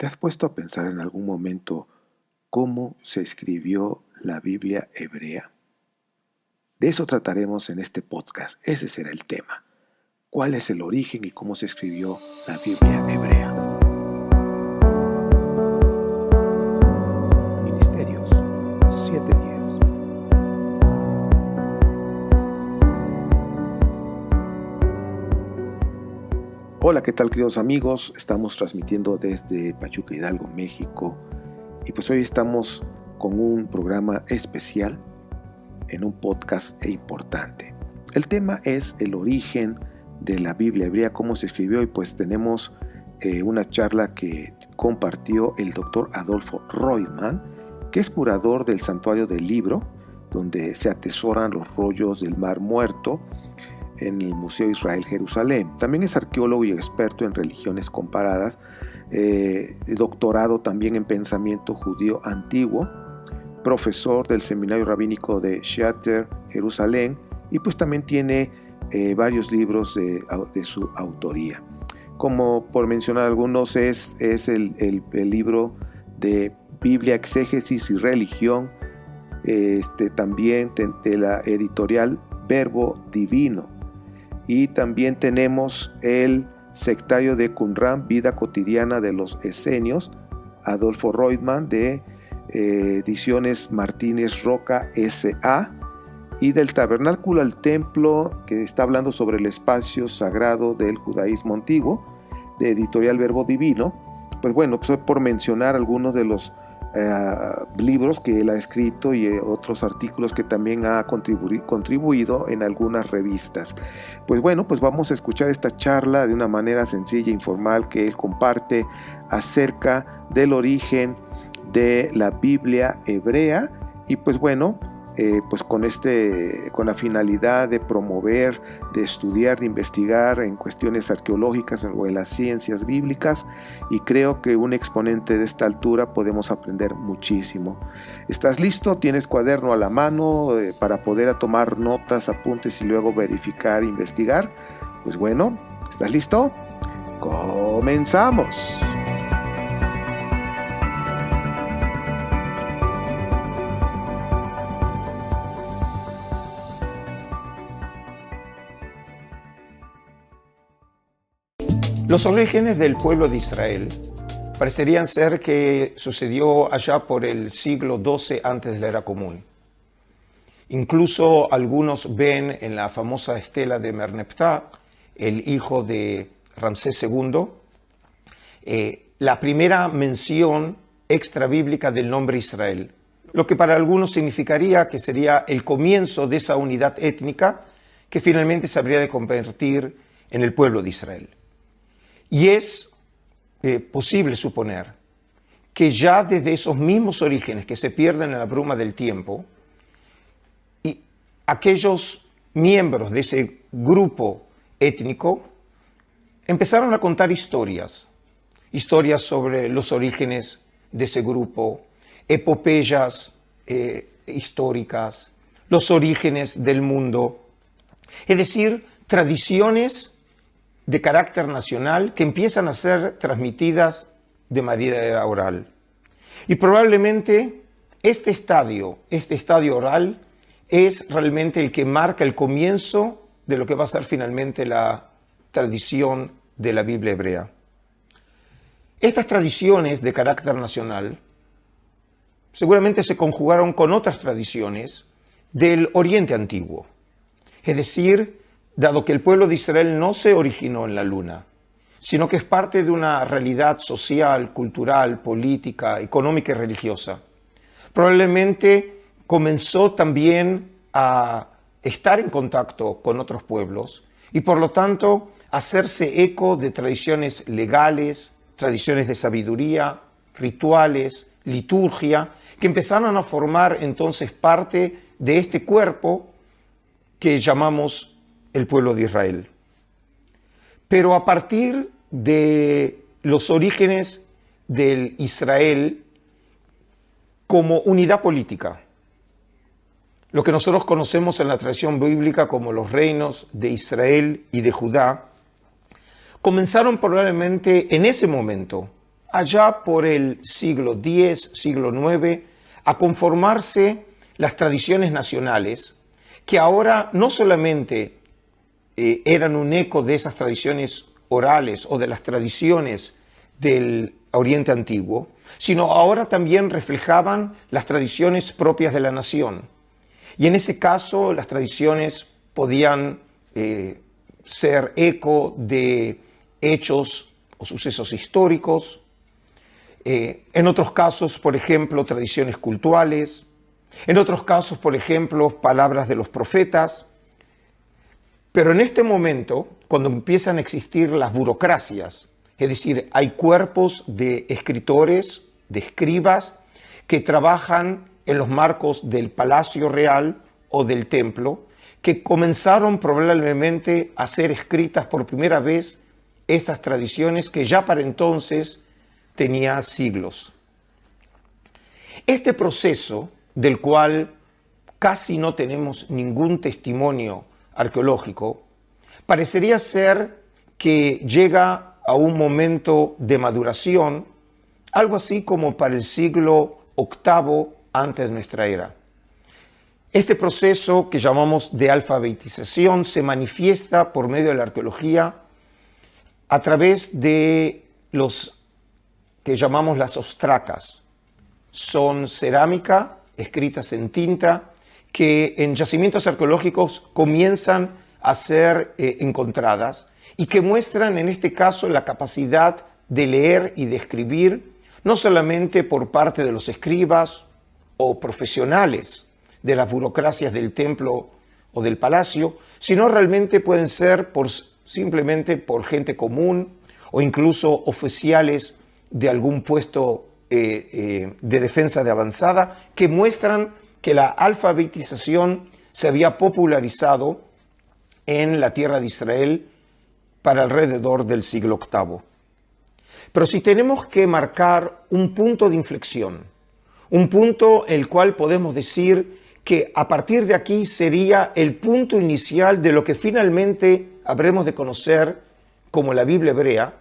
¿Te has puesto a pensar en algún momento cómo se escribió la Biblia hebrea? De eso trataremos en este podcast. Ese será el tema. ¿Cuál es el origen y cómo se escribió la Biblia hebrea? Ministerios 7:10. Hola, ¿qué tal, queridos amigos? Estamos transmitiendo desde Pachuca, Hidalgo, México. Y pues hoy estamos con un programa especial en un podcast importante. El tema es el origen de la Biblia hebrea, cómo se escribió, y pues tenemos una charla que compartió el doctor Adolfo Reutemann, que es curador del Santuario del Libro, donde se atesoran los rollos del Mar Muerto en el Museo Israel Jerusalén. También es arqueólogo y experto en religiones comparadas, doctorado también en pensamiento judío antiguo, profesor del Seminario Rabínico de Sheater, Jerusalén, y pues también tiene varios libros de su autoría. Como por mencionar algunos, es el libro de Biblia, Exégesis y Religión, también de la editorial Verbo Divino. Y también tenemos el Sectario de Qumran, Vida Cotidiana de los Esenios, Adolfo Reutemann, de Ediciones Martínez Roca S.A., y del Tabernáculo al Templo, que está hablando sobre el espacio sagrado del judaísmo antiguo, de Editorial Verbo Divino. Pues bueno, pues por mencionar algunos de los libros que él ha escrito y otros artículos que también ha contribuido en algunas revistas. Pues bueno, pues vamos a escuchar esta charla de una manera sencilla e informal que él comparte acerca del origen de la Biblia hebrea, y pues bueno, pues con la finalidad de promover, de estudiar, de investigar en cuestiones arqueológicas o en las ciencias bíblicas, y creo que un exponente de esta altura podemos aprender muchísimo. ¿Estás listo? ¿Tienes cuaderno a la mano para poder tomar notas, apuntes y luego verificar, investigar? Pues bueno, ¿estás listo? ¡Comenzamos! Los orígenes del pueblo de Israel parecerían ser que sucedió allá por el siglo XII antes de la era común. Incluso algunos ven en la famosa estela de Merneptah, el hijo de Ramsés II, la primera mención extrabíblica del nombre Israel, lo que para algunos significaría que sería el comienzo de esa unidad étnica que finalmente se habría de convertir en el pueblo de Israel. Y es posible suponer que ya desde esos mismos orígenes que se pierden en la bruma del tiempo, y aquellos miembros de ese grupo étnico empezaron a contar historias sobre los orígenes de ese grupo, epopeyas históricas, los orígenes del mundo, es decir, tradiciones de carácter nacional que empiezan a ser transmitidas de manera oral. Y probablemente este estadio oral es realmente el que marca el comienzo de lo que va a ser finalmente la tradición de la Biblia hebrea. Estas tradiciones de carácter nacional seguramente se conjugaron con otras tradiciones del Oriente Antiguo, es decir, dado que el pueblo de Israel no se originó en la luna, sino que es parte de una realidad social, cultural, política, económica y religiosa. Probablemente comenzó también a estar en contacto con otros pueblos y por lo tanto hacerse eco de tradiciones legales, tradiciones de sabiduría, rituales, liturgia, que empezaron a formar entonces parte de este cuerpo que llamamos el pueblo de Israel. Pero a partir de los orígenes del Israel como unidad política, lo que nosotros conocemos en la tradición bíblica como los reinos de Israel y de Judá, comenzaron probablemente en ese momento allá por el siglo X, siglo IX, a conformarse las tradiciones nacionales, que ahora no solamente eran un eco de esas tradiciones orales o de las tradiciones del Oriente Antiguo, sino ahora también reflejaban las tradiciones propias de la nación. Y en ese caso las tradiciones podían ser eco de hechos o sucesos históricos, en otros casos, por ejemplo, tradiciones cultuales, en otros casos, por ejemplo, palabras de los profetas. Pero en este momento, cuando empiezan a existir las burocracias, es decir, hay cuerpos de escritores, de escribas, que trabajan en los marcos del palacio real o del templo, que comenzaron probablemente a ser escritas por primera vez estas tradiciones que ya para entonces tenía siglos. Este proceso, del cual casi no tenemos ningún testimonio arqueológico, parecería ser que llega a un momento de maduración, algo así como para el siglo VIII antes de nuestra era. Este proceso que llamamos de alfabetización se manifiesta por medio de la arqueología a través de los que llamamos las ostracas. Son cerámica escritas en tinta que en yacimientos arqueológicos comienzan a ser encontradas y que muestran en este caso la capacidad de leer y de escribir no solamente por parte de los escribas o profesionales de las burocracias del templo o del palacio, sino realmente pueden ser simplemente por gente común o incluso oficiales de algún puesto de defensa de avanzada, que muestran que la alfabetización se había popularizado en la tierra de Israel para alrededor del siglo VIII. Pero si tenemos que marcar un punto de inflexión, un punto el cual podemos decir que a partir de aquí sería el punto inicial de lo que finalmente habremos de conocer como la Biblia hebrea,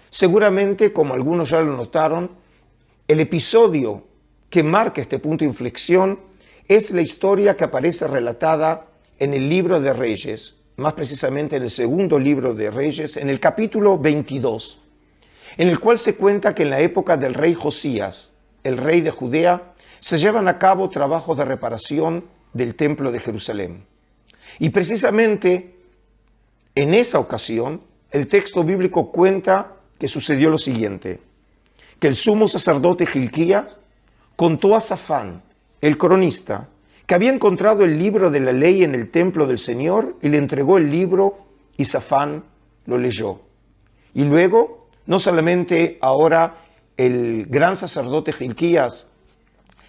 seguramente, como algunos ya lo notaron, el episodio que marca este punto de inflexión es la historia que aparece relatada en el libro de Reyes, más precisamente en el segundo libro de Reyes, en el capítulo 22, en el cual se cuenta que en la época del rey Josías, el rey de Judea, se llevan a cabo trabajos de reparación del templo de Jerusalén. Y precisamente en esa ocasión, el texto bíblico cuenta que sucedió lo siguiente, que el sumo sacerdote Hilquías contó a Safán, el cronista, que había encontrado el libro de la ley en el templo del Señor y le entregó el libro y Safán lo leyó. Y luego, no solamente ahora el gran sacerdote Hilquías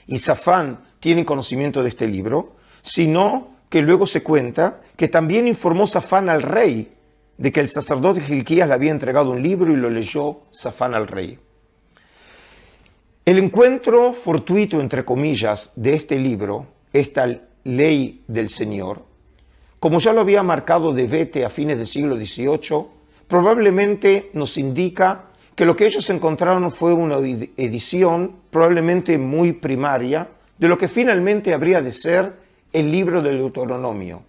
y Safán tienen conocimiento de este libro, sino que luego se cuenta que también informó Safán al rey de que el sacerdote Hilquías le había entregado un libro y lo leyó Safán al rey. El encuentro fortuito, entre comillas, de este libro, esta ley del Señor, como ya lo había marcado de Bete a fines del siglo XVIII, probablemente nos indica que lo que ellos encontraron fue una edición probablemente muy primaria de lo que finalmente habría de ser el libro del Deuteronomio,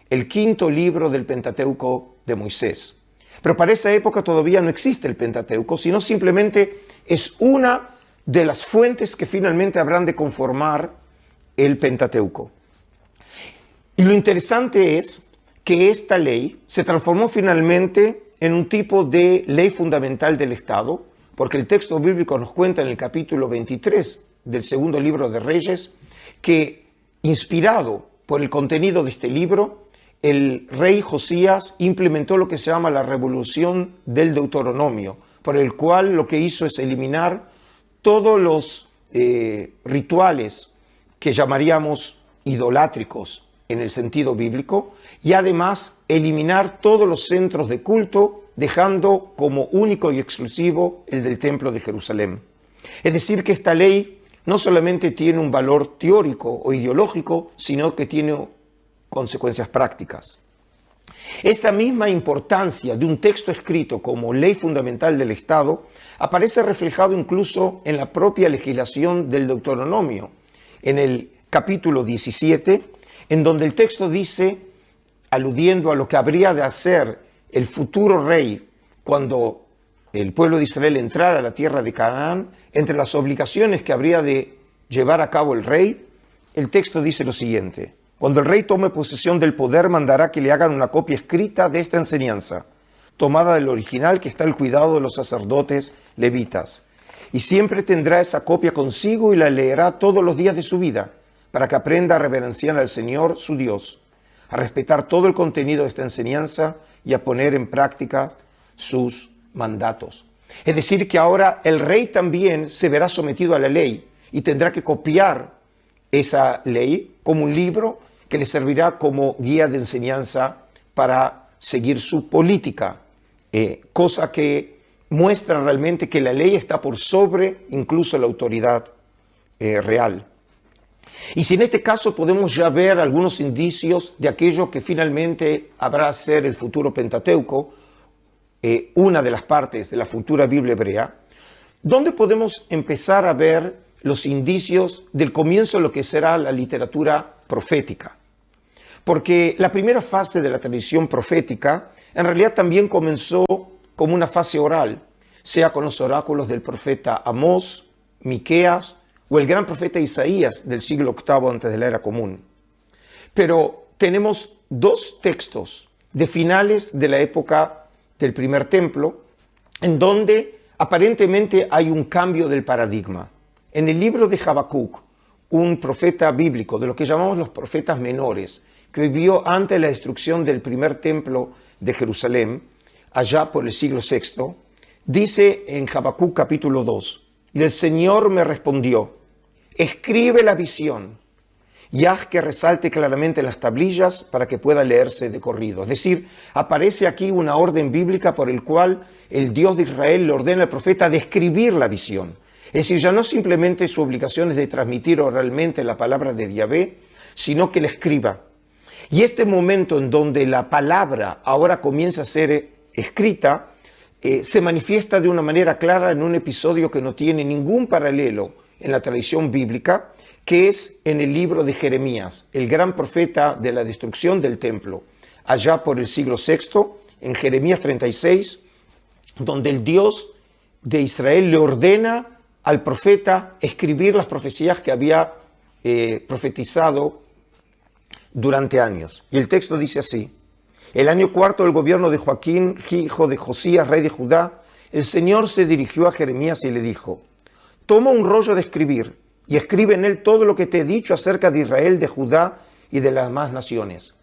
el quinto libro del Pentateuco de Moisés. Pero para esa época todavía no existe el Pentateuco, sino simplemente es una de las fuentes que finalmente habrán de conformar el Pentateuco. Y lo interesante es que esta ley se transformó finalmente en un tipo de ley fundamental del Estado, porque el texto bíblico nos cuenta en el capítulo 23 del segundo libro de Reyes, que inspirado por el contenido de este libro, el rey Josías implementó lo que se llama la revolución del Deuteronomio, por el cual lo que hizo es eliminar todos los rituales que llamaríamos idolátricos en el sentido bíblico, y además eliminar todos los centros de culto, dejando como único y exclusivo el del Templo de Jerusalén. Es decir, que esta ley no solamente tiene un valor teórico o ideológico, sino que tiene consecuencias prácticas. Esta misma importancia de un texto escrito como ley fundamental del Estado aparece reflejado incluso en la propia legislación del Deuteronomio, en el capítulo 17, en donde el texto dice, aludiendo a lo que habría de hacer el futuro rey cuando el pueblo de Israel entrara a la tierra de Canaán, entre las obligaciones que habría de llevar a cabo el rey, el texto dice lo siguiente: cuando el rey tome posesión del poder, mandará que le hagan una copia escrita de esta enseñanza, tomada del original que está al cuidado de los sacerdotes levitas. Y siempre tendrá esa copia consigo y la leerá todos los días de su vida, para que aprenda a reverenciar al Señor, su Dios, a respetar todo el contenido de esta enseñanza y a poner en práctica sus mandatos. Es decir, que ahora el rey también se verá sometido a la ley y tendrá que copiar esa ley como un libro que le servirá como guía de enseñanza para seguir su política, cosa que muestra realmente que la ley está por sobre incluso la autoridad real. Y si en este caso podemos ya ver algunos indicios de aquello que finalmente habrá a ser el futuro Pentateuco, una de las partes de la futura Biblia hebrea, ¿dónde podemos empezar a ver los indicios del comienzo de lo que será la literatura profética? Porque la primera fase de la tradición profética en realidad también comenzó como una fase oral, sea con los oráculos del profeta Amós, Miqueas o el gran profeta Isaías del siglo VIII antes de la era común. Pero tenemos dos textos de finales de la época del primer templo, en donde aparentemente hay un cambio del paradigma. En el libro de Habacuc, un profeta bíblico, de lo que llamamos los profetas menores, que vivió antes de la destrucción del primer templo de Jerusalén, allá por el siglo VI, dice en Habacuc capítulo 2, y el Señor me respondió, escribe la visión y haz que resalte claramente las tablillas para que pueda leerse de corrido. Es decir, aparece aquí una orden bíblica por el cual el Dios de Israel le ordena al profeta de escribir la visión. Es decir, ya no simplemente su obligación es de transmitir oralmente la palabra de Yahvé, sino que la escriba. Y este momento en donde la palabra ahora comienza a ser escrita, se manifiesta de una manera clara en un episodio que no tiene ningún paralelo en la tradición bíblica, que es en el libro de Jeremías, el gran profeta de la destrucción del templo, allá por el siglo VI, en Jeremías 36, donde el Dios de Israel le ordena al profeta escribir las profecías que había profetizado durante años. Y el texto dice así: el año cuarto del gobierno de Joaquín, hijo de Josías, rey de Judá, el Señor se dirigió a Jeremías y le dijo, toma un rollo de escribir y escribe en él todo lo que te he dicho acerca de Israel, de Judá y de las demás naciones.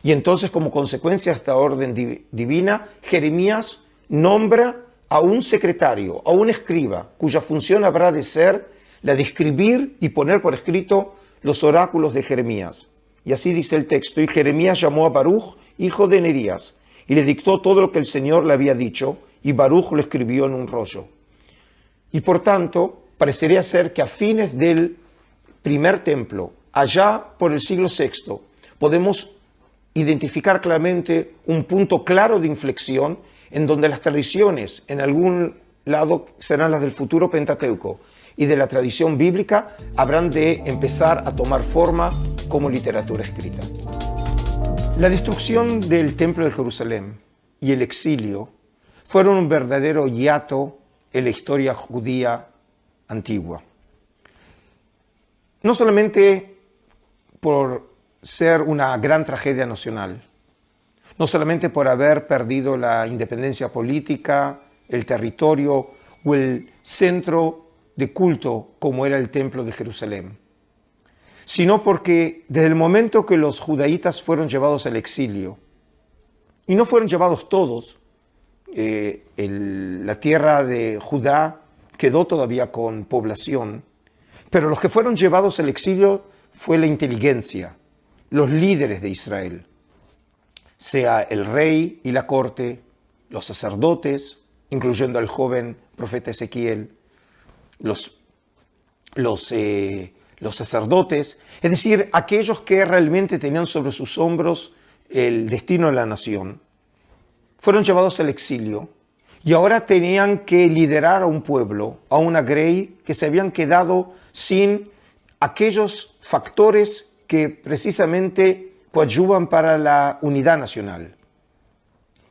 Y entonces, como consecuencia de esta orden divina, Jeremías nombra a un secretario, a un escriba, cuya función habrá de ser la de escribir y poner por escrito los oráculos de Jeremías. Y así dice el texto, y Jeremías llamó a Baruch, hijo de Nerías, y le dictó todo lo que el Señor le había dicho, y Baruch lo escribió en un rollo. Y por tanto, parecería ser que a fines del primer templo, allá por el siglo VI, podemos identificar claramente un punto claro de inflexión en donde las tradiciones, en algún lado, serán las del futuro Pentateuco, y de la tradición bíblica habrán de empezar a tomar forma como literatura escrita. La destrucción del Templo de Jerusalén y el exilio fueron un verdadero hiato en la historia judía antigua. No solamente por ser una gran tragedia nacional, no solamente por haber perdido la independencia política, el territorio o el centro de culto como era el Templo de Jerusalén, sino porque desde el momento que los judaítas fueron llevados al exilio, y no fueron llevados todos, la tierra de Judá quedó todavía con población, pero los que fueron llevados al exilio fue la inteligencia, los líderes de Israel, sea el rey y la corte, los sacerdotes, incluyendo al joven profeta Ezequiel, los sacerdotes, es decir, aquellos que realmente tenían sobre sus hombros el destino de la nación, fueron llevados al exilio y ahora tenían que liderar a un pueblo, a una grey que se habían quedado sin aquellos factores que precisamente coadyuvan para la unidad nacional.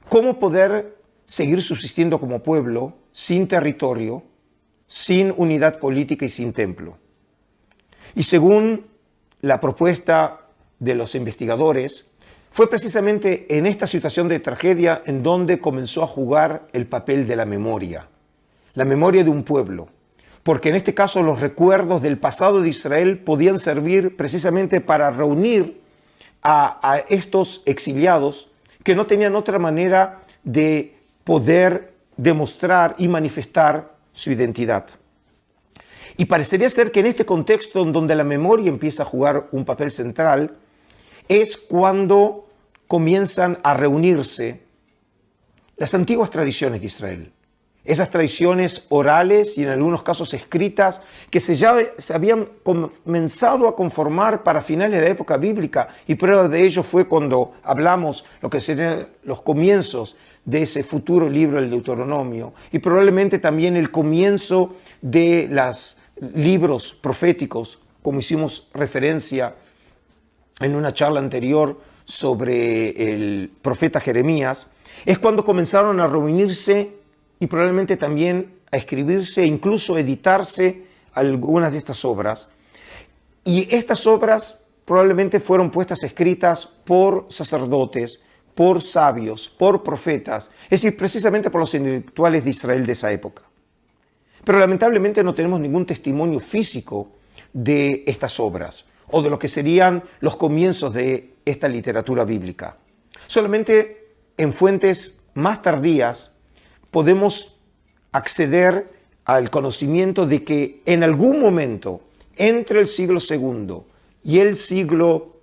¿Cómo poder seguir subsistiendo como pueblo sin territorio, sin unidad política y sin templo? Y según la propuesta de los investigadores, fue precisamente en esta situación de tragedia en donde comenzó a jugar el papel de la memoria de un pueblo, porque en este caso los recuerdos del pasado de Israel podían servir precisamente para reunir a estos exiliados que no tenían otra manera de poder demostrar y manifestar su identidad. Y parecería ser que en este contexto en donde la memoria empieza a jugar un papel central, es cuando comienzan a reunirse las antiguas tradiciones de Israel. Esas tradiciones orales y en algunos casos escritas que se habían comenzado a conformar para finales de la época bíblica, y prueba de ello fue cuando hablamos lo que serían los comienzos de ese futuro libro del Deuteronomio, y probablemente también el comienzo de los libros proféticos, como hicimos referencia en una charla anterior sobre el profeta Jeremías, es cuando comenzaron a reunirse y probablemente también a escribirse e incluso editarse algunas de estas obras. Y estas obras probablemente fueron puestas escritas por sacerdotes, por sabios, por profetas, es decir, precisamente por los intelectuales de Israel de esa época. Pero lamentablemente no tenemos ningún testimonio físico de estas obras o de lo que serían los comienzos de esta literatura bíblica. Solamente en fuentes más tardías podemos acceder al conocimiento de que en algún momento, entre el siglo II y el siglo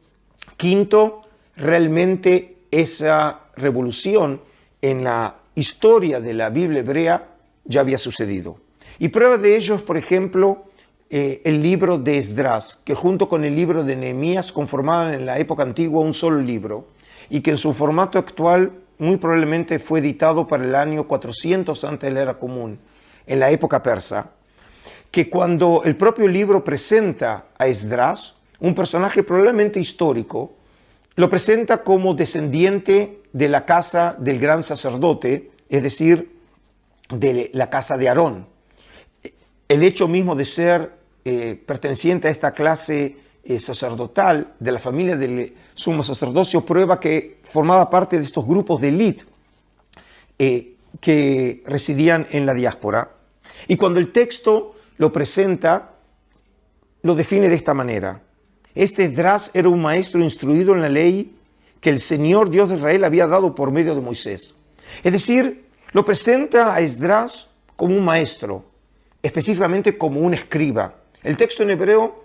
V, realmente esa revolución en la historia de la Biblia hebrea ya había sucedido. Y prueba de ello es, por ejemplo, el libro de Esdras, que junto con el libro de Nehemías conformaban en la época antigua un solo libro, y que en su formato actual muy probablemente fue editado para el año 400 antes de la era común, en la época persa, que cuando el propio libro presenta a Esdras, un personaje probablemente histórico, lo presenta como descendiente de la casa del gran sacerdote, es decir, de la casa de Aarón. El hecho mismo de ser perteneciente a esta clase sacerdotal de la familia del sumo sacerdocio prueba que formaba parte de estos grupos de élite que residían en la diáspora. Y cuando el texto lo presenta, lo define de esta manera. Este Esdras era un maestro instruido en la ley que el Señor Dios de Israel había dado por medio de Moisés. Es decir, lo presenta a Esdras como un maestro, específicamente como un escriba. El texto en hebreo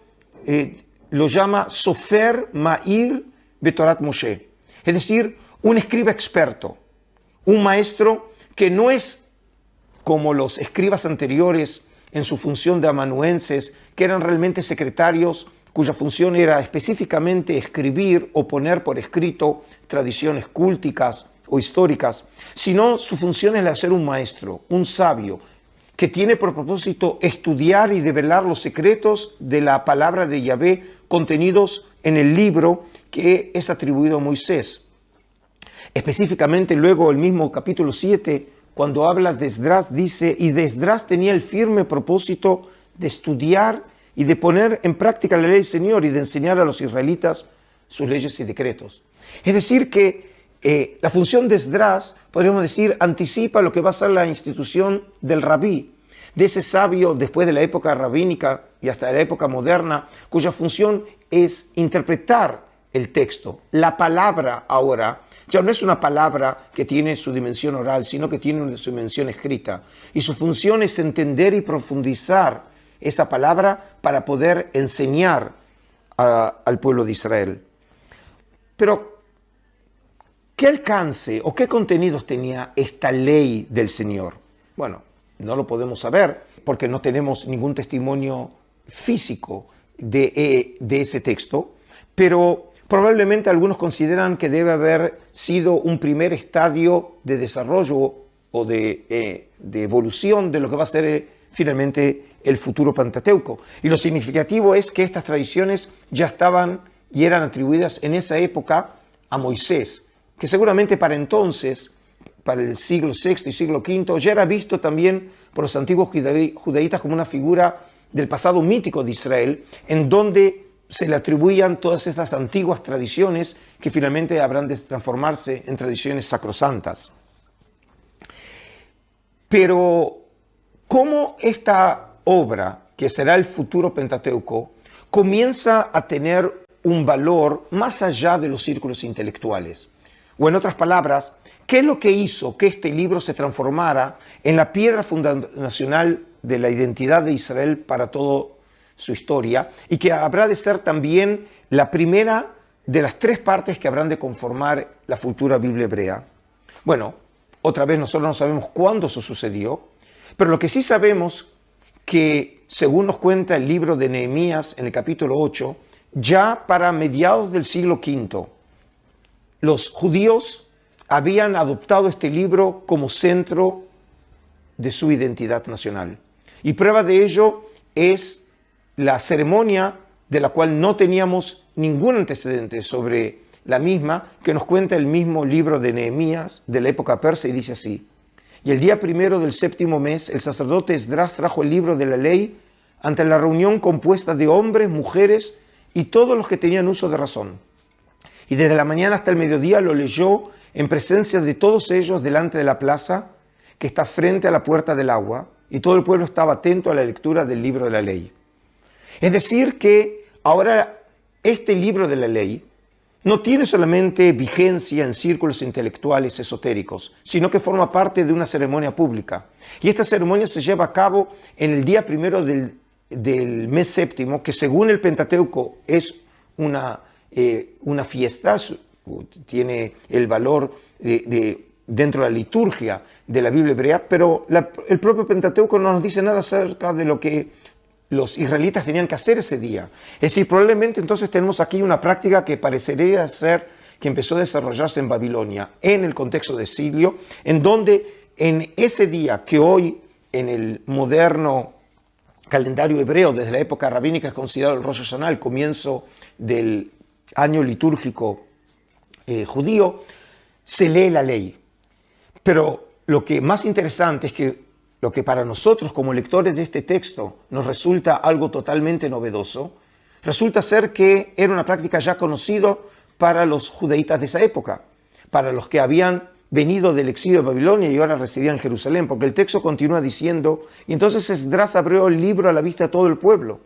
lo llama Sofer Ma'ir Betorat Moshe, es decir, un escriba experto, un maestro que no es como los escribas anteriores en su función de amanuenses, que eran realmente secretarios cuya función era específicamente escribir o poner por escrito tradiciones cúlticas o históricas, sino su función es la de ser un maestro, un sabio, que tiene por propósito estudiar y develar los secretos de la palabra de Yahvé contenidos en el libro que es atribuido a Moisés. Específicamente luego el mismo capítulo 7, cuando habla de Esdras, dice, y de Esdras tenía el firme propósito de estudiar y de poner en práctica la ley del Señor y de enseñar a los israelitas sus leyes y decretos. Es decir que la función de Esdras, podríamos decir, anticipa lo que va a ser la institución del rabí, de ese sabio después de la época rabínica y hasta la época moderna, cuya función es interpretar el texto. La palabra ahora ya no es una palabra que tiene su dimensión oral, sino que tiene su dimensión escrita. Y su función es entender y profundizar esa palabra para poder enseñar al pueblo de Israel. Pero, ¿qué alcance o qué contenidos tenía esta ley del Señor? Bueno, no lo podemos saber porque no tenemos ningún testimonio físico de ese texto, pero Probablemente algunos consideran que debe haber sido un primer estadio de desarrollo o de evolución de lo que va a ser finalmente el futuro Pentateuco. Y lo significativo es que estas tradiciones ya estaban y eran atribuidas en esa época a Moisés, que seguramente para entonces, para el siglo VI y siglo V, ya era visto también por los antiguos judaítas como una figura del pasado mítico de Israel, en donde se le atribuían todas estas antiguas tradiciones que finalmente habrán de transformarse en tradiciones sacrosantas. Pero, ¿cómo esta obra, que será el futuro Pentateuco, comienza a tener un valor más allá de los círculos intelectuales? O en otras palabras, ¿qué es lo que hizo que este libro se transformara en la piedra fundacional de la identidad de Israel para toda su historia y que habrá de ser también la primera de las tres partes que habrán de conformar la futura Biblia hebrea? Bueno, otra vez nosotros no sabemos cuándo eso sucedió, pero lo que sí sabemos que, según nos cuenta el libro de Nehemías en el capítulo 8, ya para mediados del siglo V, los judíos habían adoptado este libro como centro de su identidad nacional. Y prueba de ello es la ceremonia de la cual no teníamos ningún antecedente sobre la misma, que nos cuenta el mismo libro de Nehemías de la época persa y dice así: y el día primero del séptimo mes, el sacerdote Esdras trajo el libro de la ley ante la reunión compuesta de hombres, mujeres y todos los que tenían uso de razón. Y desde la mañana hasta el mediodía lo leyó en presencia de todos ellos delante de la plaza que está frente a la puerta del agua, y todo el pueblo estaba atento a la lectura del libro de la ley. Es decir que ahora este libro de la ley no tiene solamente vigencia en círculos intelectuales esotéricos, sino que forma parte de una ceremonia pública. Y esta ceremonia se lleva a cabo en el día primero del mes séptimo, que según el Pentateuco es una fiesta, tiene el valor dentro de la liturgia de la Biblia hebrea, pero el propio Pentateuco no nos dice nada acerca de lo que los israelitas tenían que hacer ese día. Es decir, probablemente entonces tenemos aquí una práctica que parecería ser que empezó a desarrollarse en Babilonia, en el contexto de exilio, en donde en ese día que hoy en el moderno calendario hebreo, desde la época rabínica, es considerado el Rosh Hashanah, el comienzo del año litúrgico judío, se lee la ley. Pero lo que más interesante es que lo que para nosotros como lectores de este texto nos resulta algo totalmente novedoso, resulta ser que era una práctica ya conocida para los judaítas de esa época, para los que habían venido del exilio de Babilonia y ahora residían en Jerusalén, porque el texto continúa diciendo: y entonces Esdras abrió el libro a la vista de todo el pueblo,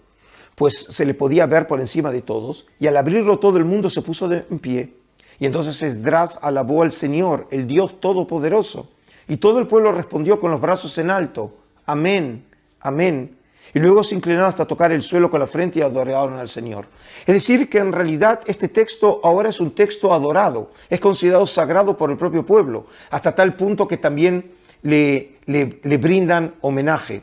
pues se le podía ver por encima de todos, y al abrirlo todo el mundo se puso en pie. Y entonces Esdras alabó al Señor, el Dios Todopoderoso. Y todo el pueblo respondió con los brazos en alto: amén, amén. Y luego se inclinaron hasta tocar el suelo con la frente y adoraron al Señor. Es decir, que en realidad este texto ahora es un texto adorado, es considerado sagrado por el propio pueblo, hasta tal punto que también le brindan homenaje.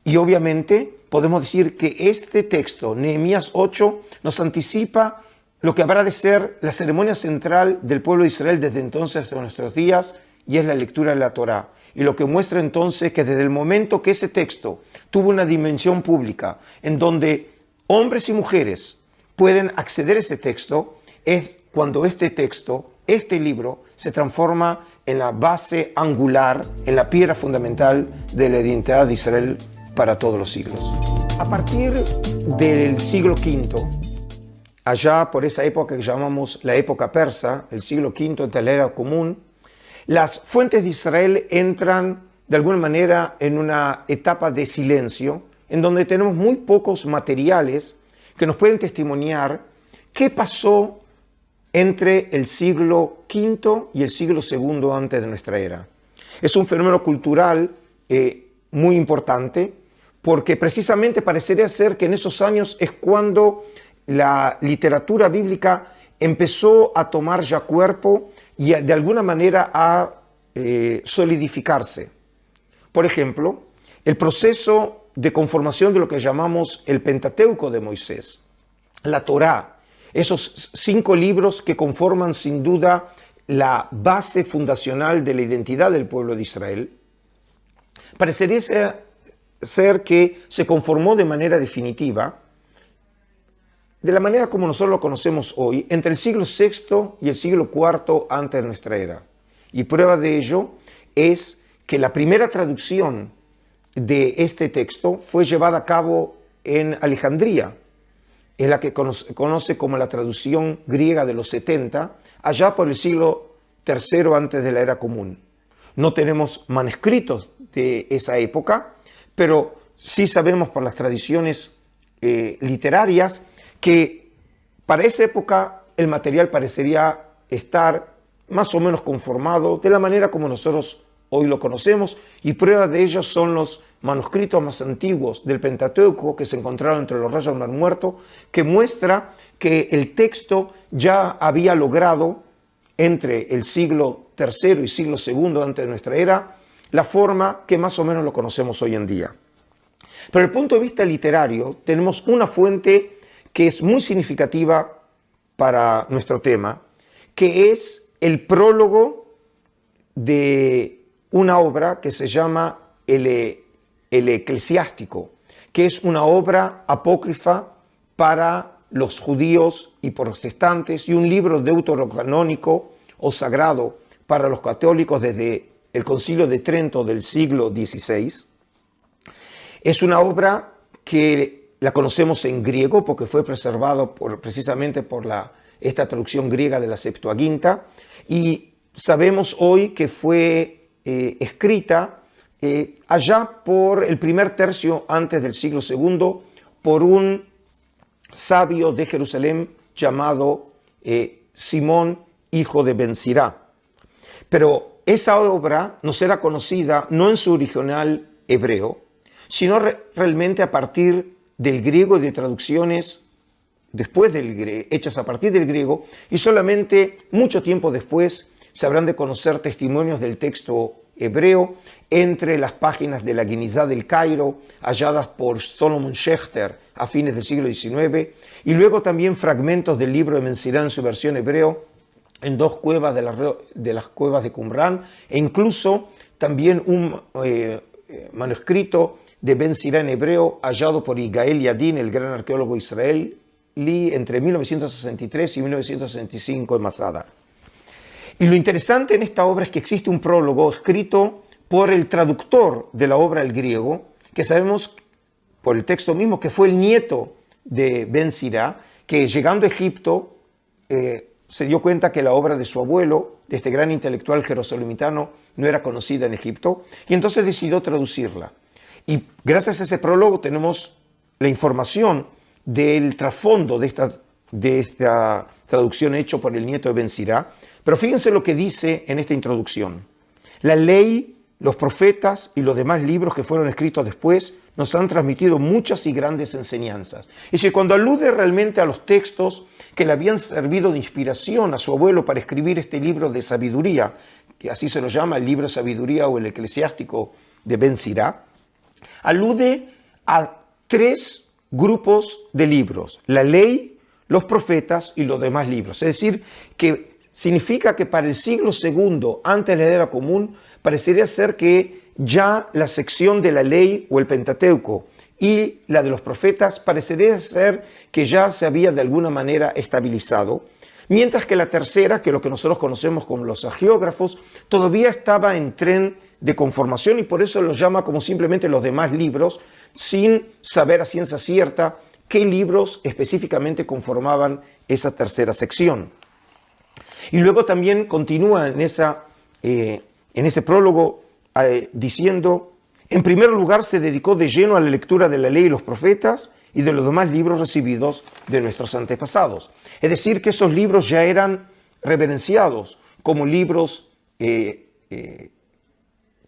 Y obviamente podemos decir que este texto, Nehemías 8, nos anticipa lo que habrá de ser la ceremonia central del pueblo de Israel desde entonces hasta nuestros días, y es la lectura de la Torá. Y lo que muestra entonces que desde el momento que ese texto tuvo una dimensión pública, en donde hombres y mujeres pueden acceder a ese texto, es cuando este texto, este libro, se transforma en la base angular, en la piedra fundamental de la identidad de Israel para todos los siglos. A partir del siglo V, allá por esa época que llamamos la época persa, el siglo V entre la era común, las fuentes de Israel entran de alguna manera en una etapa de silencio, en donde tenemos muy pocos materiales que nos pueden testimoniar qué pasó entre el siglo V y el siglo II antes de nuestra era. Es un fenómeno cultural muy importante, porque precisamente parecería ser que en esos años es cuando la literatura bíblica empezó a tomar ya cuerpo y de alguna manera a solidificarse. Por ejemplo, el proceso de conformación de lo que llamamos el Pentateuco de Moisés, la Torá, Esos 5 libros que conforman sin duda la base fundacional de la identidad del pueblo de Israel, parecería ser que se conformó de manera definitiva, de la manera como nosotros lo conocemos hoy, entre el siglo VI y el siglo IV antes de nuestra era. Y prueba de ello es que la primera traducción de este texto fue llevada a cabo en Alejandría, es la que conoce como la traducción griega de los 70, allá por el siglo III antes de la era común. No tenemos manuscritos de esa época, pero sí sabemos por las tradiciones literarias que para esa época el material parecería estar más o menos conformado de la manera como nosotros hoy lo conocemos, y prueba de ello son los manuscritos más antiguos del Pentateuco que se encontraron entre los rayos del Mar Muerto, que muestra que el texto ya había logrado entre el siglo III y siglo II antes de nuestra era la forma que más o menos lo conocemos hoy en día. Pero desde el punto de vista literario tenemos una fuente que es muy significativa para nuestro tema, que es el prólogo de una obra que se llama el Eclesiástico, que es una obra apócrifa para los judíos y protestantes y un libro deuterocanónico o sagrado para los católicos desde el Concilio de Trento del siglo XVI. Es una obra que la conocemos en griego porque fue preservado precisamente por esta traducción griega de la Septuaginta, y sabemos hoy que fue escrita allá por el primer tercio antes del siglo II por un sabio de Jerusalén llamado Simón, hijo de Ben Sirá. Pero esa obra nos era conocida no en su original hebreo, sino realmente a partir del griego y de traducciones después hechas a partir del griego, y solamente mucho tiempo después se habrán de conocer testimonios del texto hebreo entre las páginas de la Guinizá del Cairo, halladas por Solomon Schechter a fines del siglo XIX, y luego también fragmentos del libro de Ben Sirá en su versión hebreo en 2 cuevas de las cuevas de Qumran, e incluso también un manuscrito de Ben Sirá en hebreo hallado por Yigael Yadin, el gran arqueólogo israelí, entre 1963 y 1965 en Masada. Y lo interesante en esta obra es que existe un prólogo escrito por el traductor de la obra al griego, que sabemos por el texto mismo que fue el nieto de Ben Sirá, que llegando a Egipto se dio cuenta que la obra de su abuelo, de este gran intelectual jerosolimitano, no era conocida en Egipto, y entonces decidió traducirla. Y gracias a ese prólogo tenemos la información del trasfondo de esta traducción hecha por el nieto de Ben Sirá. Pero fíjense lo que dice en esta introducción. La ley, los profetas y los demás libros que fueron escritos después nos han transmitido muchas y grandes enseñanzas. Es decir, cuando alude realmente a los textos que le habían servido de inspiración a su abuelo para escribir este libro de sabiduría, que así se lo llama el libro de sabiduría o el eclesiástico de Ben Sirá, alude a 3 grupos de libros: la ley, los profetas y los demás libros. Es decir, que significa que para el siglo II, antes de la era común, parecería ser que ya la sección de la ley o el Pentateuco y la de los profetas parecería ser que ya se había de alguna manera estabilizado, mientras que la tercera, que es lo que nosotros conocemos como los hagiógrafos, todavía estaba en tren de conformación, y por eso los llama como simplemente los demás libros, sin saber a ciencia cierta qué libros específicamente conformaban esa tercera sección. Y luego también continúa en ese prólogo diciendo: en primer lugar se dedicó de lleno a la lectura de la ley y los profetas y de los demás libros recibidos de nuestros antepasados. Es decir, que esos libros ya eran reverenciados como libros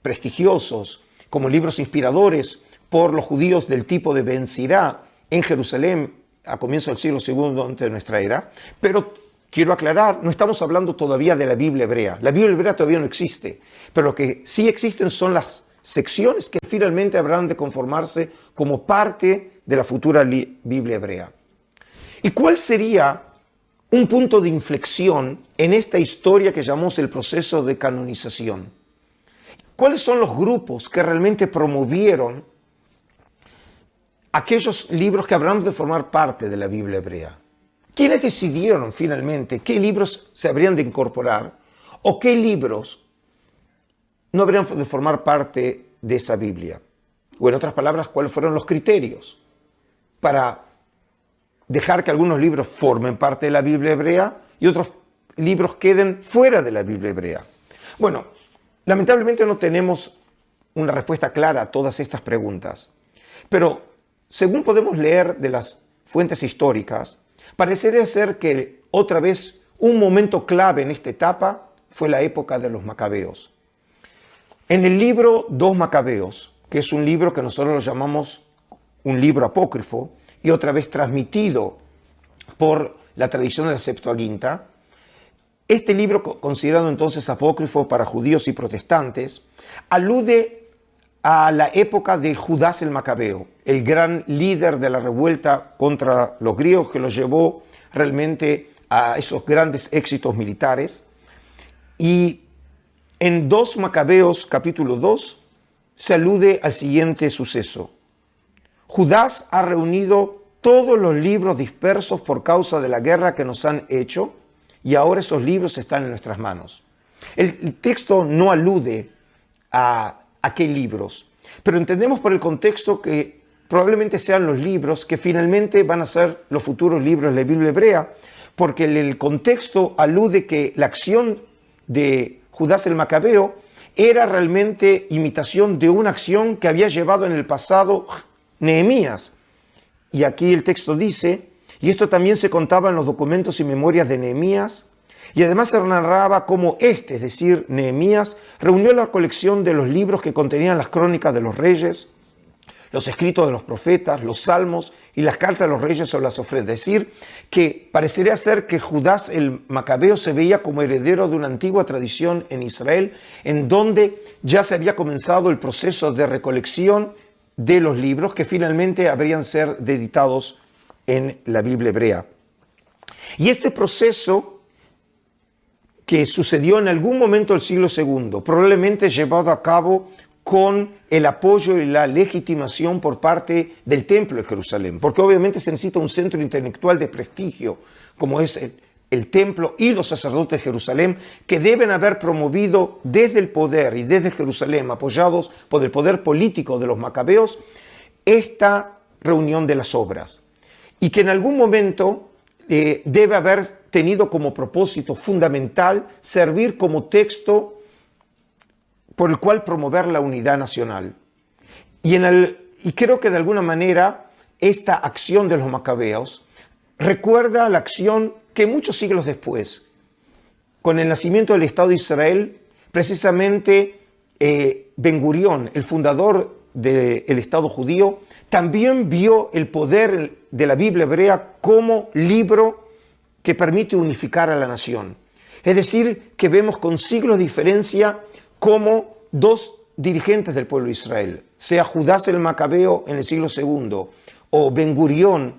prestigiosos, como libros inspiradores por los judíos del tipo de Ben Sirá en Jerusalén a comienzos del siglo II antes de nuestra era. Pero quiero aclarar, no estamos hablando todavía de la Biblia hebrea. La Biblia hebrea todavía no existe, pero lo que sí existen son las secciones que finalmente habrán de conformarse como parte de la futura Biblia hebrea. ¿Y cuál sería un punto de inflexión en esta historia que llamamos el proceso de canonización. ¿Cuáles son los grupos que realmente promovieron aquellos libros que habrán de formar parte de la Biblia hebrea? ¿Quiénes decidieron finalmente qué libros se habrían de incorporar o qué libros no habrían de formar parte de esa Biblia? O en otras palabras, ¿cuáles fueron los criterios para dejar que algunos libros formen parte de la Biblia hebrea y otros libros queden fuera de la Biblia hebrea? Bueno, lamentablemente no tenemos una respuesta clara a todas estas preguntas, pero según podemos leer de las fuentes históricas, parecería ser que otra vez un momento clave en esta etapa fue la época de los macabeos. En el libro 2 Macabeos, que es un libro que nosotros lo llamamos un libro apócrifo y otra vez transmitido por la tradición de la Septuaginta, este libro, considerado entonces apócrifo para judíos y protestantes, alude a la época de Judas el Macabeo, el gran líder de la revuelta contra los griegos que los llevó realmente a esos grandes éxitos militares. Y en 2 Macabeos capítulo 2 se alude al siguiente suceso. Judas ha reunido todos los libros dispersos por causa de la guerra que nos han hecho y ahora esos libros están en nuestras manos. El texto no alude a qué libros, pero entendemos por el contexto que probablemente sean los libros que finalmente van a ser los futuros libros de la Biblia hebrea, porque el contexto alude que la acción de Judas el Macabeo era realmente imitación de una acción que había llevado en el pasado Nehemías. Y aquí el texto dice, y esto también se contaba en los documentos y memorias de Nehemías, y además se narraba cómo es decir, Nehemías, reunió la colección de los libros que contenían las crónicas de los reyes, los escritos de los profetas, los salmos y las cartas de los reyes sobre las ofrendas. Es decir, que parecería ser que Judas el Macabeo se veía como heredero de una antigua tradición en Israel, en donde ya se había comenzado el proceso de recolección de los libros que finalmente habrían ser editados en la Biblia hebrea. Y este proceso que sucedió en algún momento del siglo II, probablemente llevado a cabo con el apoyo y la legitimación por parte del Templo de Jerusalén, porque obviamente se necesita un centro intelectual de prestigio, como es el Templo y los sacerdotes de Jerusalén, que deben haber promovido desde el poder y desde Jerusalén, apoyados por el poder político de los macabeos, esta reunión de las obras. Y que en algún momento debe haber tenido como propósito fundamental servir como texto por el cual promover la unidad nacional. Y creo que de alguna manera esta acción de los macabeos recuerda la acción que muchos siglos después, con el nacimiento del Estado de Israel, precisamente Ben Gurión, el fundador del Estado judío, también vio el poder de la Biblia hebrea como libro que permite unificar a la nación. Es decir, que vemos con siglos de diferencia como dos dirigentes del pueblo de Israel, sea Judas el Macabeo en el siglo II o Ben Gurión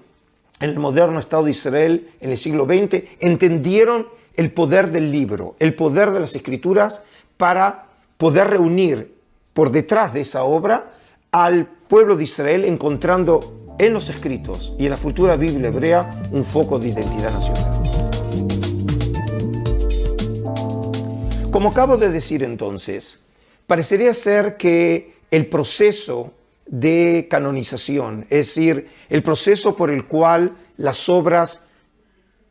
en el moderno Estado de Israel en el siglo XX, entendieron el poder del libro, el poder de las escrituras para poder reunir por detrás de esa obra al pueblo de Israel, encontrando en los escritos y en la futura Biblia hebrea un foco de identidad nacional. Como acabo de decir entonces, parecería ser que el proceso de canonización, es decir, el proceso por el cual las obras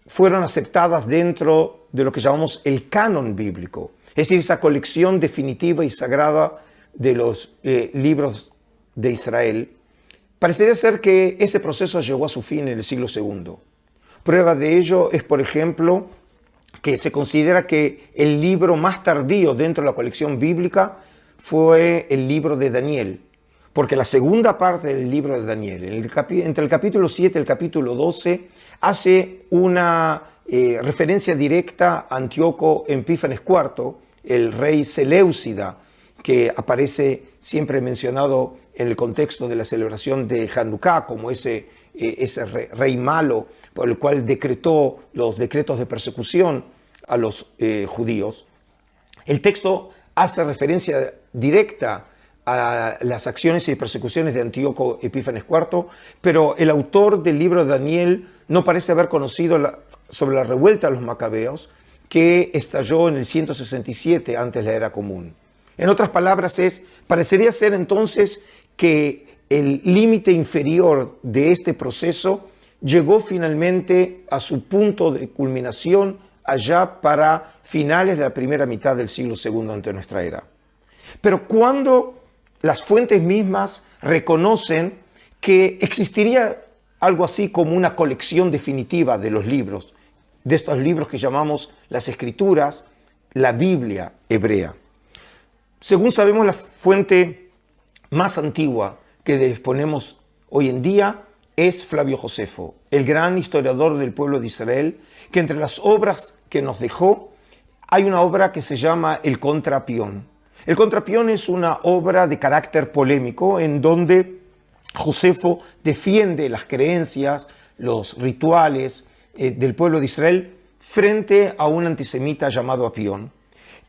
fueron aceptadas dentro de lo que llamamos el canon bíblico, es decir, esa colección definitiva y sagrada de los libros de Israel, parecería ser que ese proceso llegó a su fin en el siglo II. Prueba de ello es, por ejemplo, que se considera que el libro más tardío dentro de la colección bíblica fue el libro de Daniel, porque la segunda parte del libro de Daniel, entre el capítulo 7 y el capítulo 12, hace una referencia directa a Antíoco Epífanes IV, el rey Seleucida, que aparece siempre mencionado en el contexto de la celebración de Hanukkah como ese ese rey malo por el cual decretó los decretos de persecución a los judíos. El texto hace referencia directa a las acciones y persecuciones de Antíoco Epífanes IV, pero el autor del libro de Daniel no parece haber conocido sobre la revuelta de los macabeos que estalló en el 167 antes de la era común. En otras palabras, parecería ser entonces que el límite inferior de este proceso llegó finalmente a su punto de culminación allá para finales de la primera mitad del siglo II ante nuestra era. Pero cuando las fuentes mismas reconocen que existiría algo así como una colección definitiva de los libros, de estos libros que llamamos las Escrituras, la Biblia hebrea. Según sabemos, la fuente más antigua que disponemos hoy en día es Flavio Josefo, el gran historiador del pueblo de Israel, que entre las obras que nos dejó hay una obra que se llama El Contrapión. El Contrapión es una obra de carácter polémico en donde Josefo defiende las creencias, los rituales del pueblo de Israel frente a un antisemita llamado Apión.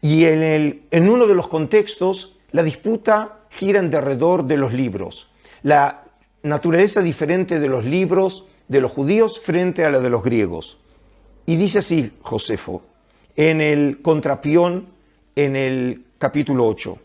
Y en uno de los contextos, la disputa gira en derredor de los libros. La naturaleza diferente de los libros de los judíos frente a la de los griegos. Y dice así Josefo, en el Contrapión, en el capítulo 8.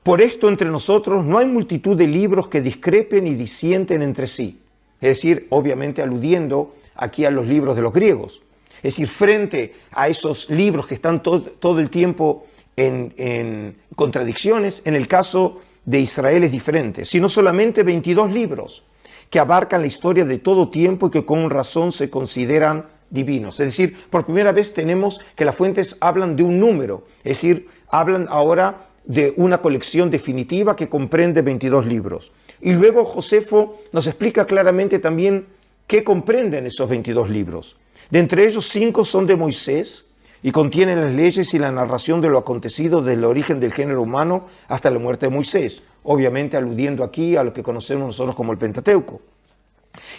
Por esto entre nosotros no hay multitud de libros que discrepen y disienten entre sí. Es decir, obviamente aludiendo aquí a los libros de los griegos. Es decir, frente a esos libros que están todo el tiempo en contradicciones, en el caso de Israel es diferente, sino solamente 22 libros que abarcan la historia de todo tiempo y que con razón se consideran divinos. Es decir, por primera vez tenemos que las fuentes hablan de un número, es decir, hablan ahora de una colección definitiva que comprende 22 libros. Y luego Josefo nos explica claramente también qué comprenden esos 22 libros. De entre ellos 5 son de Moisés y contienen las leyes y la narración de lo acontecido desde el origen del género humano hasta la muerte de Moisés, obviamente aludiendo aquí a lo que conocemos nosotros como el Pentateuco.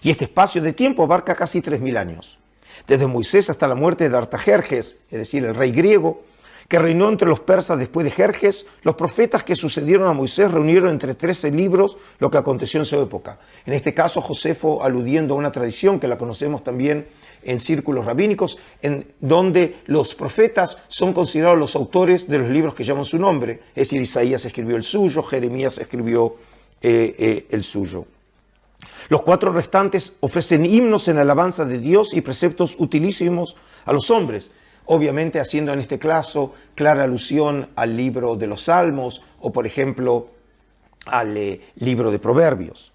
Y este espacio de tiempo abarca casi 3000 años, desde Moisés hasta la muerte de Artajerjes, es decir, el rey griego, que reinó entre los persas después de Jerjes. Los profetas que sucedieron a Moisés reunieron entre 13 libros lo que aconteció en su época. En este caso, Josefo aludiendo a una tradición que la conocemos también en círculos rabínicos, en donde los profetas son considerados los autores de los libros que llevan su nombre. Es decir, Isaías escribió el suyo, Jeremías escribió el suyo. Los 4 restantes ofrecen himnos en alabanza de Dios y preceptos utilísimos a los hombres, obviamente haciendo en este caso clara alusión al libro de los Salmos o, por ejemplo, al libro de Proverbios.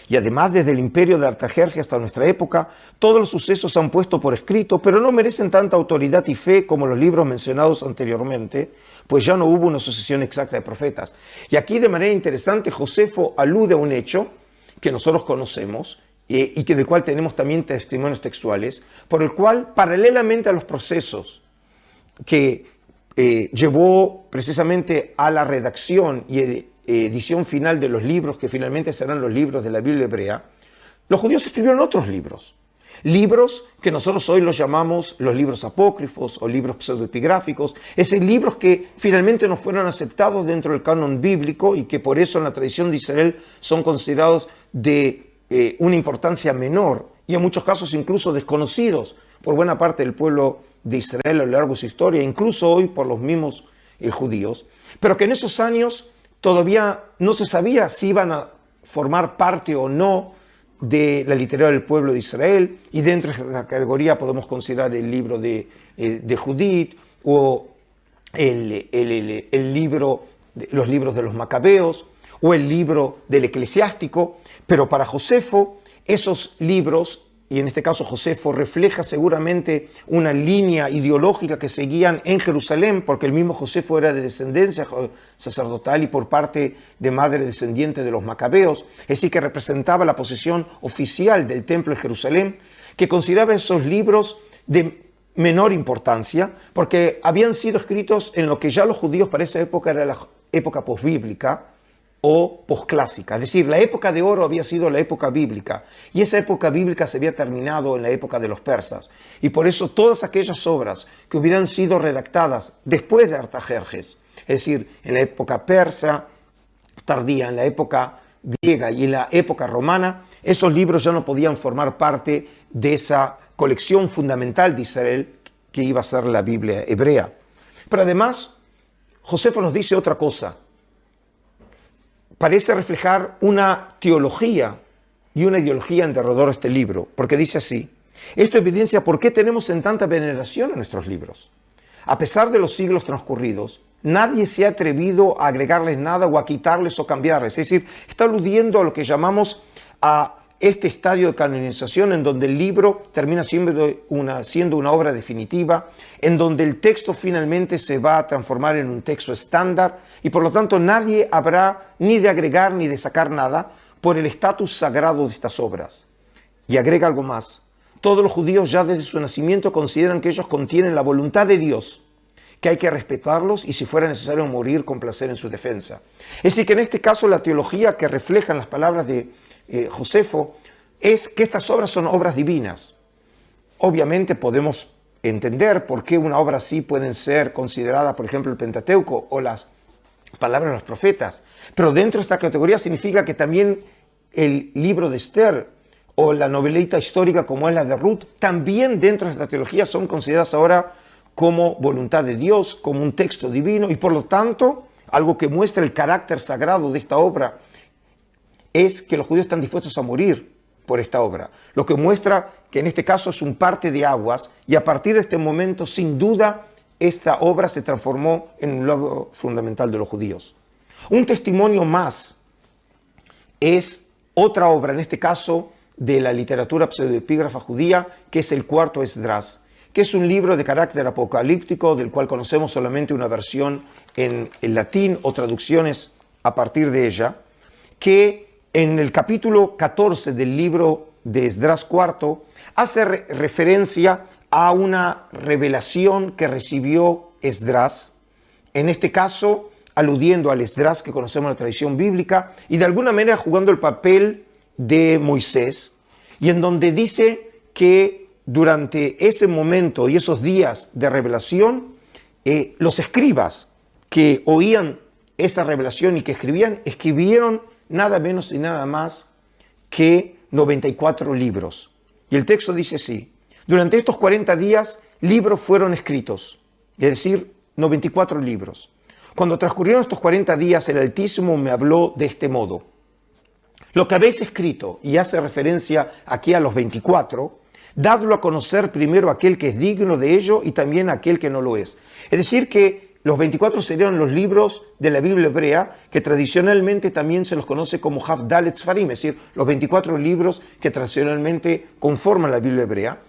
Y además, desde el imperio de Artajerjes hasta nuestra época, todos los sucesos se han puesto por escrito, pero no merecen tanta autoridad y fe como los libros mencionados anteriormente, pues ya no hubo una sucesión exacta de profetas. Y aquí, de manera interesante, Josefo alude a un hecho que nosotros conocemos y del cual tenemos también testimonios textuales, por el cual, paralelamente a los procesos que llevó precisamente a la redacción y edición final de los libros que finalmente serán los libros de la Biblia hebrea, los judíos escribieron otros libros. Libros que nosotros hoy los llamamos los libros apócrifos o libros pseudoepigráficos, esos libros que finalmente no fueron aceptados dentro del canon bíblico y que por eso en la tradición de Israel son considerados de una importancia menor y en muchos casos incluso desconocidos por buena parte del pueblo de Israel a lo largo de su historia, incluso hoy por los mismos judíos, pero que en esos años todavía no se sabía si iban a formar parte o no de la literatura del pueblo de Israel, y dentro de esta categoría podemos considerar el libro de Judith o los libros de los Macabeos o el libro del Eclesiástico. Pero para Josefo esos libros, y en este caso Josefo refleja seguramente una línea ideológica que seguían en Jerusalén, porque el mismo Josefo era de descendencia sacerdotal y por parte de madre descendiente de los Macabeos, es decir, que representaba la posición oficial del templo de Jerusalén, que consideraba esos libros de menor importancia, porque habían sido escritos en lo que ya los judíos para esa época era la época posbíblica, o posclásica. Es decir, la época de oro había sido la época bíblica y esa época bíblica se había terminado en la época de los persas. Y por eso todas aquellas obras que hubieran sido redactadas después de Artajerjes, es decir, en la época persa tardía, en la época griega y en la época romana, esos libros ya no podían formar parte de esa colección fundamental de Israel que iba a ser la Biblia hebrea. Pero además, Josefo nos dice otra cosa. Parece reflejar una teología y una ideología en derredor de este libro, porque dice así: esto evidencia por qué tenemos en tanta veneración a nuestros libros. A pesar de los siglos transcurridos, nadie se ha atrevido a agregarles nada o a quitarles o cambiarles. Es decir, está aludiendo a lo que llamamos a este estadio de canonización en donde el libro termina siendo una obra definitiva, en donde el texto finalmente se va a transformar en un texto estándar y por lo tanto nadie habrá ni de agregar ni de sacar nada por el estatus sagrado de estas obras. Y agrega algo más: todos los judíos ya desde su nacimiento consideran que ellos contienen la voluntad de Dios, que hay que respetarlos y si fuera necesario morir con placer en su defensa. Es decir, que en este caso la teología que reflejan las palabras de Josefo es que estas obras son obras divinas. Obviamente podemos entender por qué una obra así pueden ser consideradas, por ejemplo, el Pentateuco o las palabras de los profetas, pero dentro de esta categoría significa que también el libro de Esther o la novelita histórica como es la de Ruth, también dentro de esta teología son consideradas ahora como voluntad de Dios, como un texto divino y por lo tanto algo que muestra el carácter sagrado de esta obra es que los judíos están dispuestos a morir por esta obra, lo que muestra que en este caso es un parte de aguas y a partir de este momento, sin duda, esta obra se transformó en un logro fundamental de los judíos. Un testimonio más es otra obra, en este caso de la literatura pseudoepígrafa judía, que es el cuarto Esdras, que es un libro de carácter apocalíptico del cual conocemos solamente una versión en latín o traducciones a partir de ella, que en el capítulo 14 del libro de Esdras IV hace referencia a una revelación que recibió Esdras, en este caso aludiendo al Esdras que conocemos en la tradición bíblica y de alguna manera jugando el papel de Moisés, y en donde dice que durante ese momento y esos días de revelación, los escribas que oían esa revelación y que escribieron nada menos y nada más que 94 libros. Y el texto dice así: durante estos 40 días libros fueron escritos, es decir, 94 libros. Cuando transcurrieron estos 40 días, el Altísimo me habló de este modo: lo que habéis escrito, y hace referencia aquí a los 24, dadlo a conocer primero a aquel que es digno de ello y también a aquel que no lo es. Es decir, que los 24 serían los libros de la Biblia hebrea, que tradicionalmente también se los conoce como Havdalet Sfarim, es decir, los 24 libros que tradicionalmente conforman la Biblia hebrea.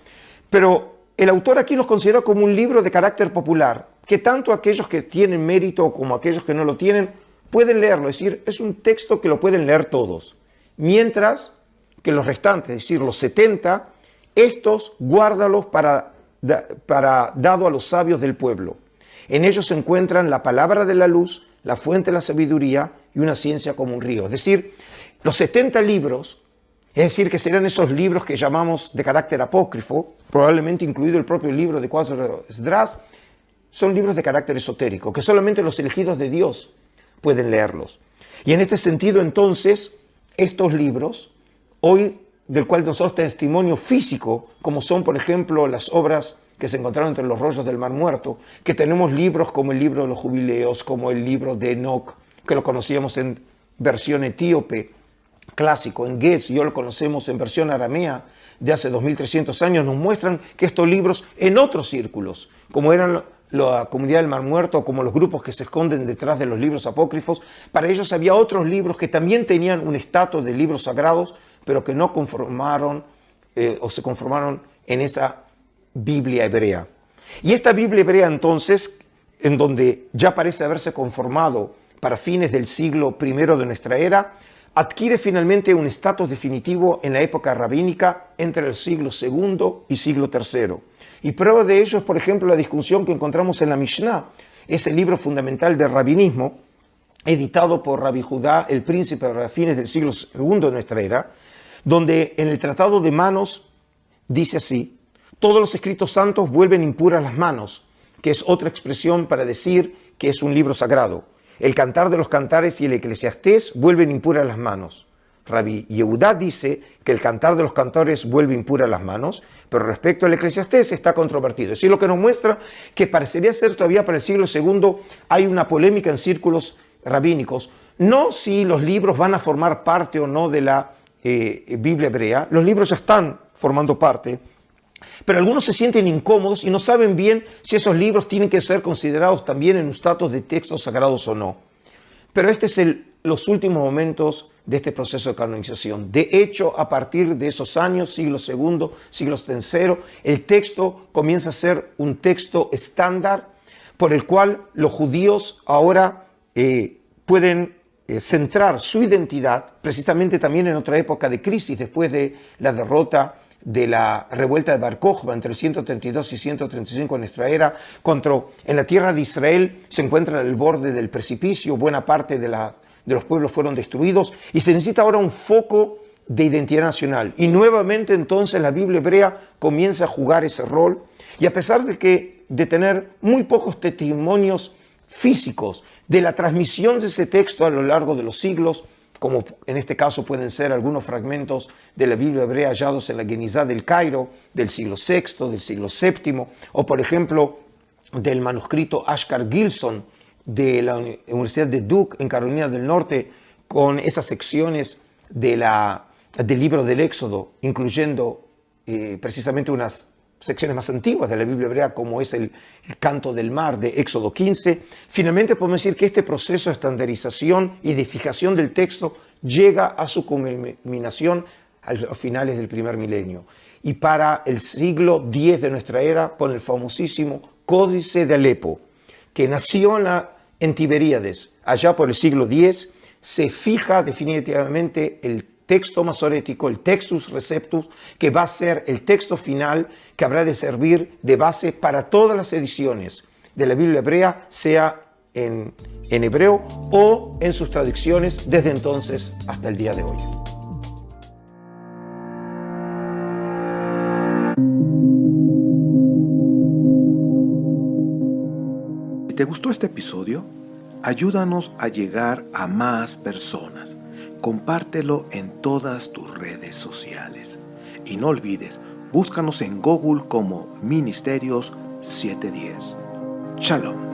Pero el autor aquí los considera como un libro de carácter popular, que tanto aquellos que tienen mérito como aquellos que no lo tienen pueden leerlo, es decir, es un texto que lo pueden leer todos. Mientras que los restantes, es decir, los 70, estos guárdalos para dado a los sabios del pueblo. En ellos se encuentran la palabra de la luz, la fuente de la sabiduría y una ciencia como un río. Es decir, los 70 libros, es decir, que serán esos libros que llamamos de carácter apócrifo, probablemente incluido el propio libro de 4 Esdras, son libros de carácter esotérico, que solamente los elegidos de Dios pueden leerlos. Y en este sentido, entonces, estos libros, hoy del cual nosotros tenemos testimonio físico, como son, por ejemplo, las obras que se encontraron entre los rollos del Mar Muerto, que tenemos libros como el libro de los Jubileos, como el libro de Enoch, que lo conocíamos en versión etíope, clásico, en Getz, y hoy lo conocemos en versión aramea de hace 2300 años, nos muestran que estos libros en otros círculos, como eran la comunidad del Mar Muerto, como los grupos que se esconden detrás de los libros apócrifos, para ellos había otros libros que también tenían un estatus de libros sagrados, pero que no conformaron o se conformaron en esa Biblia hebrea. Y esta Biblia hebrea entonces, en donde ya parece haberse conformado para fines del siglo I de nuestra era, adquiere finalmente un estatus definitivo en la época rabínica entre el siglo II y siglo III. Y prueba de ello es, por ejemplo, la discusión que encontramos en la Mishnah, ese libro fundamental del rabinismo, editado por Rabbi Judá, el príncipe, a fines del siglo II de nuestra era, donde en el Tratado de Manos dice así: todos los escritos santos vuelven impuras las manos, que es otra expresión para decir que es un libro sagrado. El Cantar de los Cantares y el Eclesiastés vuelven impuras las manos. Rabbi Yehudá dice que el Cantar de los Cantares vuelve impuras las manos, pero respecto al Eclesiastés está controvertido. Es decir, lo que nos muestra que parecería ser todavía para el siglo II hay una polémica en círculos rabínicos, no si los libros van a formar parte o no de la Biblia hebrea. Los libros ya están formando parte, pero algunos se sienten incómodos y no saben bien si esos libros tienen que ser considerados también en un estatus de textos sagrados o no. Pero este es los últimos momentos de este proceso de canonización. De hecho, a partir de esos años, siglo II, siglo III, el texto comienza a ser un texto estándar por el cual los judíos ahora pueden centrar su identidad, precisamente también en otra época de crisis, después de la derrota de la revuelta de Bar Kokhba entre el 132 y 135 en nuestra era, en la tierra de Israel se encuentra en el borde del precipicio, buena parte de los pueblos fueron destruidos y se necesita ahora un foco de identidad nacional. Y nuevamente entonces la Biblia hebrea comienza a jugar ese rol, y a pesar de tener muy pocos testimonios físicos de la transmisión de ese texto a lo largo de los siglos, como en este caso pueden ser algunos fragmentos de la Biblia hebrea hallados en la Genizá del Cairo del siglo VI, del siglo VII, o por ejemplo del manuscrito Ashkar Gilson de la Universidad de Duke en Carolina del Norte, con esas secciones del libro del Éxodo, incluyendo precisamente unas secciones más antiguas de la Biblia hebrea, como es el Canto del Mar de Éxodo 15. Finalmente podemos decir que este proceso de estandarización y de fijación del texto llega a su culminación a los finales del primer milenio. Y para el siglo X de nuestra era, con el famosísimo Códice de Alepo, que nació en Tiberíades, allá por el siglo X, se fija definitivamente el texto masorético, el Textus Receptus, que va a ser el texto final que habrá de servir de base para todas las ediciones de la Biblia hebrea, sea en hebreo o en sus traducciones desde entonces hasta el día de hoy. Si te gustó este episodio, ayúdanos a llegar a más personas. Compártelo en todas tus redes sociales. Y no olvides, búscanos en Google como Ministerios 710. Shalom.